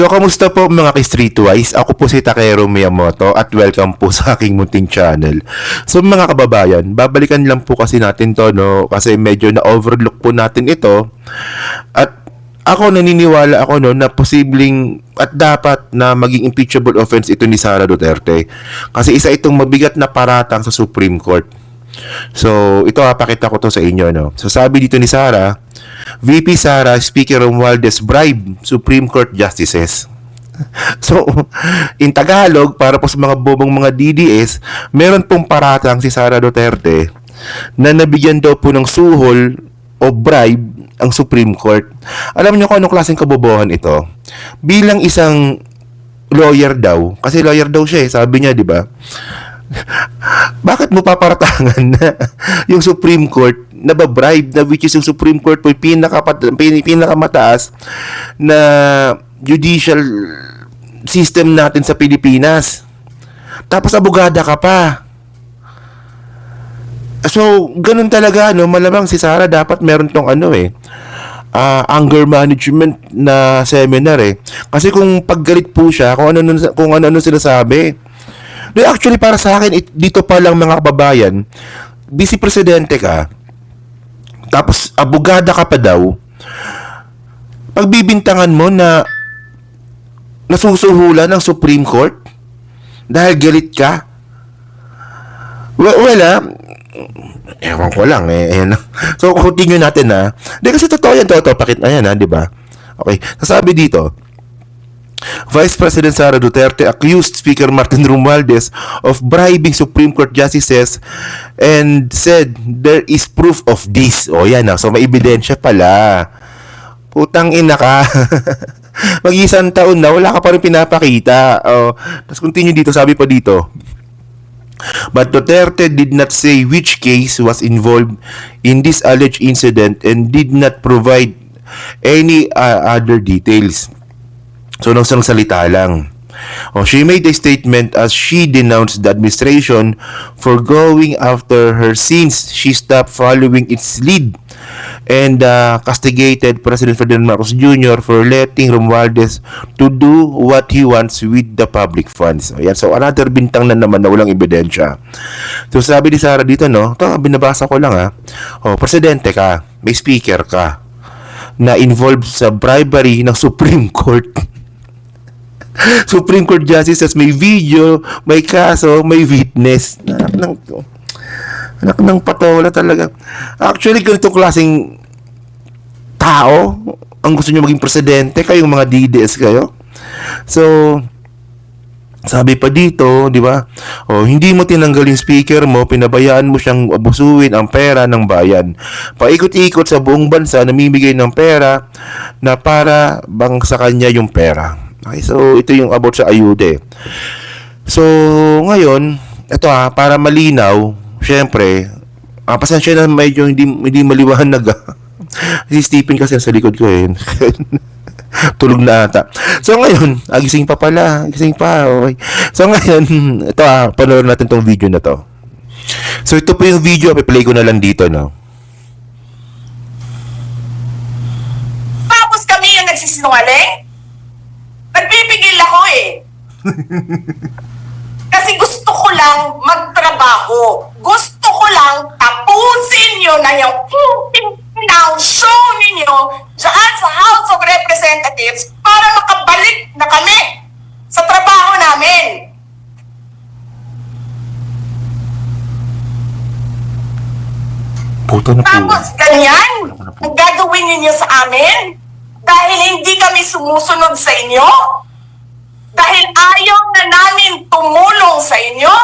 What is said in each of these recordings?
So, kamusta po mga ka-Streetwise? Ako po si Takero Miyamoto at welcome po sa aking munting channel. So, mga kababayan, babalikan lang po kasi natin to, no? Kasi medyo na-overlook po natin ito. At ako naniniwala ako, no, na posibleng at dapat na maging impeachable offense ito ni Sara Duterte. Kasi isa itong mabigat na paratang sa Supreme Court. So, ito pakita ko to sa inyo, no? So, sabi dito ni Sara, VP Sara, Speaker Romualdez bribe Supreme Court justices. So, in Tagalog, para po sa mga bobong mga DDS, meron pong paratang si Sara Duterte na nabigyan daw po ng suhol o bribe ang Supreme Court. Alam niyo kung anong klaseng kabobohan ito? Bilang isang lawyer daw, kasi lawyer daw siya sabi niya, di ba? Bakit mo paparatangan na yung Supreme Court na ba-bribe, na which is yung Supreme Court po pinakamataas na judicial system natin sa Pilipinas. Tapos abogada ka pa. So, ganun talaga, no? Malamang si Sara dapat meron tong anger management na seminar Kasi kung paggalit po siya, kung ano sinasabi. Actually, para sa akin, dito pa lang mga kababayan, vice presidente ka, tapos abogada ka pa daw, pagbibintangan mo na nasusuhulan ng Supreme Court dahil galit ka. Ewan ko lang ayan. So, continue natin kasi totoo yan, pakit na yan di ba? Okay, sasabi dito, Vice President Sara Duterte accused Speaker Martin Romualdez of bribing Supreme Court justices and said there is proof of this. O yan so may ebidensya pala. Putang ina ka. Mag-isang taon na, wala ka pa rin pinapakita. Tapos continue dito, sabi pa dito. But Duterte did not say which case was involved in this alleged incident and did not provide any other details. So, nang salita lang. She made a statement as she denounced the administration for going after her since she stopped following its lead and castigated President Ferdinand Marcos Jr. for letting Romualdez to do what he wants with the public funds. Ayan. So, another bintang na naman na walang ebidensya. So, sabi ni Sara dito, ito, binabasa ko lang presidente ka, may speaker ka, na involved sa bribery ng Supreme Court. Supreme Court justices, may video, may kaso, may witness. Anak ng patola talaga. Actually, ganitong klaseng tao ang gusto nyo maging presidente, kayong mga DDS kayo. So, sabi pa dito, di ba? Hindi mo tinanggal yung speaker mo, pinabayaan mo siyang abusuin ang pera ng bayan. Paikot-ikot sa buong bansa, namimigay ng pera na para bang sa kanya yung pera. Okay, so ito yung about sa ayude. So, ngayon, ito para malinaw, syempre, pasensya na medyo hindi maliwanag Si Stephen kasi sa likod ko tulog na ata. So ngayon, gising pa pala. Gising pa, okay. So ngayon, ito panoorin natin tong video na to. So ito po yung video, i-play ko na lang dito, Tapos kami yung nagsisinungaling? Nagbibigil ako Kasi gusto ko lang magtrabaho. Gusto ko lang tapusin nyo na yung show ninyo dyan sa House of Representatives para makabalik na kami sa trabaho namin. Puto na po. Tapos ganyan, ang gagawin ninyo sa amin dahil hindi kami sumusunod sa inyo? Dahil ayaw na namin tumulong sa inyo?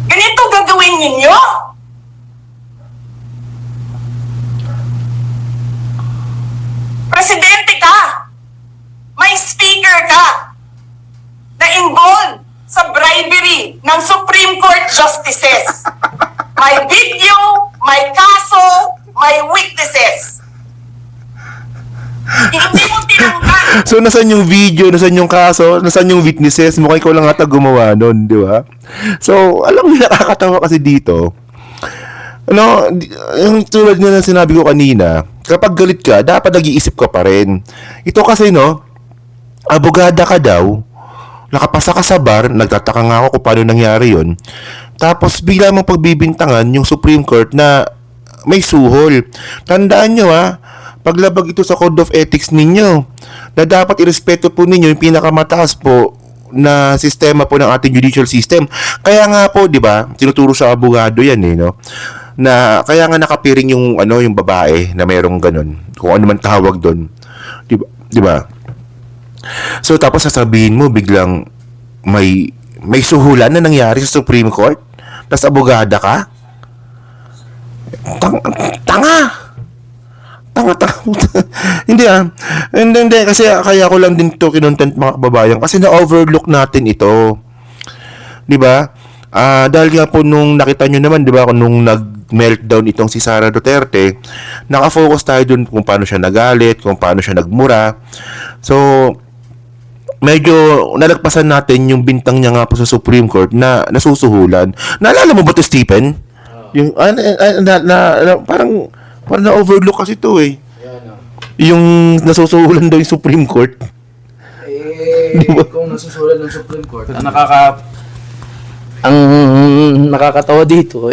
Ganito gagawin ninyo? Presidente ka, may speaker ka na involved sa bribery ng Supreme Court justices. May video, may kaso, may witnesses. Hindi mo tinanggal. So, nasan yung video, nasan yung kaso, nasan yung witnesses? Mukhang ikaw lang ata gumawa nun, di ba? So, alam mo, nakakatawa kasi dito. Yung tulad nga ng sinabi ko kanina, kapag galit ka, dapat nag-iisip ka pa rin. Ito kasi, abogada ka daw, nakapasa ka sa bar, nagtataka nga ako kung paano nangyari yon. Tapos, bigla mong pagbibintangan yung Supreme Court na may suhol. Tandaan nyo paglabag ito sa Code of Ethics ninyo, na dapat irespeto po ninyo yung pinakamataas po na sistema po ng ating judicial system. Kaya nga po, 'di ba? Tinuturo sa abogado 'yan na kaya nga nakapiring yung yung babae na mayroong ganun. Kung ano man tawag doon. 'Di ba? So tapos sasabihin mo biglang may suhulan na nangyari sa Supreme Court. Tapos abogada ka? Tanga! Hindi Hindi kasi kaya ko lang din to kinontent mga kababayan kasi na-overlook natin ito. 'Di ba? Dahil nga po nung nakita nyo naman, 'di ba, nung nag-meltdown itong si Sara Duterte, naka-focus tayo dun kung paano siya nagalit, kung paano siya nagmura. So medyo nalagpasan natin yung bintang niya nga po sa Supreme Court na nasusuhulan. Naalala mo ba to, Stephen? Yung parang na-overlook kasi ito yung nasusuhulan daw yung Supreme Court. Diba? Kung nasusuhulan ng Supreme Court, ang nakakatawa dito,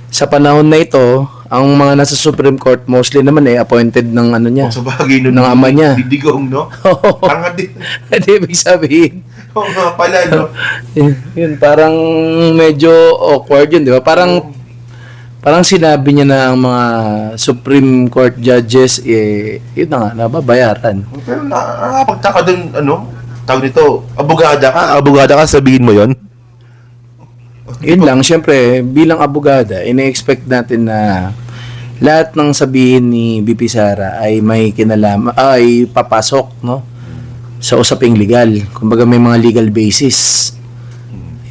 sa panahon na ito, ang mga nasa Supreme Court, mostly naman appointed ng niya. Sa bagay ng ama niya. Didigong, no? Tanga din. Hindi, ibig sabihin. Oo nga pala, no? Yun, parang medyo awkward yun, di ba? Parang sinabi niya na ang mga Supreme Court judges, yun na nga, nababayaran. Pero nakakapagtaka dun, tawag nito, abogada ka, sabihin mo yon. Yun lang, syempre, bilang abogada, ine-expect natin na lahat ng sabihin ni BP Sara ay may kinalaman, ay papasok, sa usaping legal. Kumbaga may mga legal basis.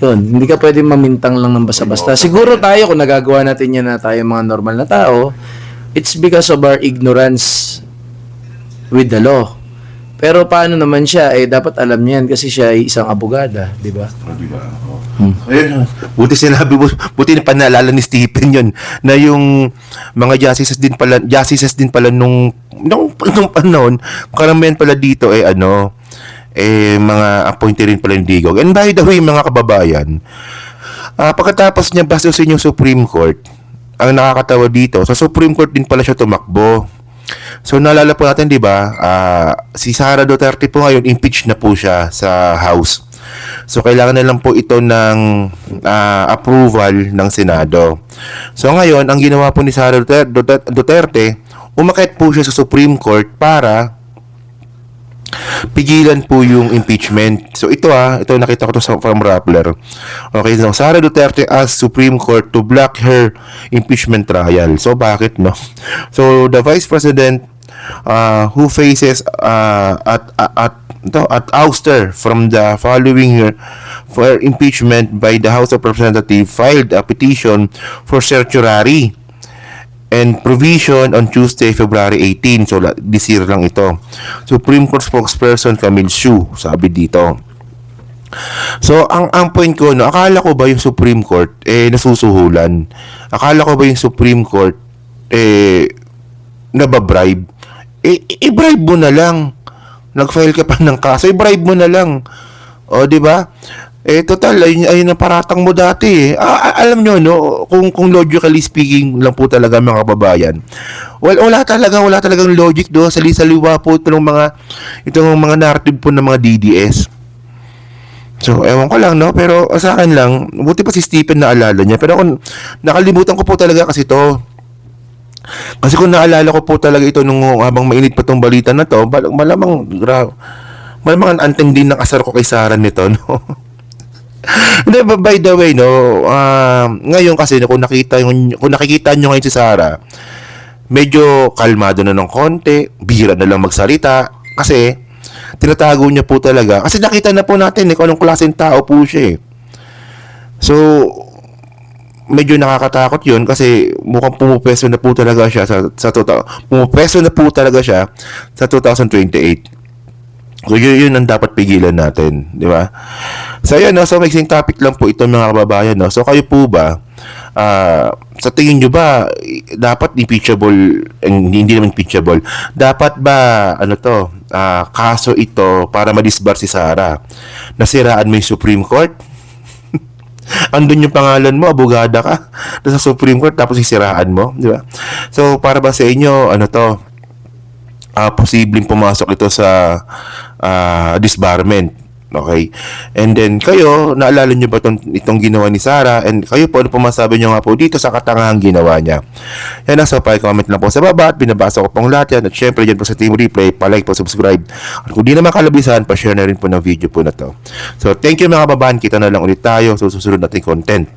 Yun, hindi ka pwedeng mamintang lang ng basta-basta. Siguro tayo, kung nagagawa natin yan na tayo mga normal na tao, it's because of our ignorance with the law. Pero paano naman siya, dapat alam niyan kasi siya ay isang abogada, di ba? Ayun, buti na panaalala ni Stephen yun, na yung mga justices din pala nung panahon, karamihan pala dito mga appointed rin pala ng Digong. And by the way, mga kababayan, pagkatapos niya basusin yung Supreme Court, ang nakakatawa dito, sa Supreme Court din pala siya tumakbo. So naalala po natin, 'di ba? Si Sara Duterte po ngayon impeach na po siya sa House. So kailangan na lang po ito ng approval ng Senado. So ngayon, ang ginawa po ni Sara Duterte, umakyat po siya sa Supreme Court para pigilan po yung impeachment. So ito nakita ko to from Rappler. Okay, so Sara Duterte asked Supreme Court to block her impeachment trial. So bakit So the Vice President who faces at ouster from the following year for impeachment by the House of Representatives filed a petition for certiorari and provision on Tuesday, February 18. So, this year lang ito. Supreme Court spokesperson Camille Hsu, sabi dito. So, ang point ko, akala ko ba yung Supreme Court, nasusuhulan? Akala ko ba yung Supreme Court, nababribe? I-bribe mo na lang. Nag-file ka pa ng kaso, i-bribe mo na lang. O, di ba? Total, ayun ang paratang mo dati. Alam nyo, kung logically speaking lang po talaga mga kababayan, wala talagang logic do. Sali-saliwa po itong mga narrative po ng mga DDS. So, ewan ko lang, pero sa akin lang, buti pa si Stephen naalala niya. Pero kung nakalimutan ko po talaga kasi to. Kasi kung naalala ko po talaga ito nung habang mainit pa tong balita na to, malamang ang anteng din ng asar ko kay Sara nito, By the way, ngayon kasi kung nakikita nyo ngayon si Sara, medyo kalmado na ng konti, bihira na lang magsalita kasi tinatago niya po talaga. Kasi nakita na po natin kung anong klaseng tao po siya. So, medyo nakakatakot 'yun kasi mukhang pumupeso na po talaga siya pumupeso na po talaga siya sa 2028. So, yun ang dapat pigilan natin, di ba? So, yun, so, mixing topic lang po ito mga kababayan, So, kayo po ba, sa tingin nyo ba, dapat impeachable, hindi naman impeachable, dapat ba, kaso ito para madisbar si Sara? Nasiraan mo yung Supreme Court? Andun yung pangalan mo, abogada ka, sa Supreme Court, tapos sisiraan mo, di ba? So, para ba sa inyo, posibleng pumasok ito sa disbarment? Okay. And then, kayo, naalala nyo ba itong ginawa ni Sara? And kayo po, ano po masabi nyo nga po dito sa katangahang ginawa niya? Yan na, so pa-comment lang po sa baba at binabasa ko pong lahat yan. At syempre, dyan po sa Team Replay, pa-like po, subscribe. At kung di naman kalabisan, pa-share na rin po ng video po na to. So, thank you mga kababayan. Kita na lang ulit tayo sa susunod nating content.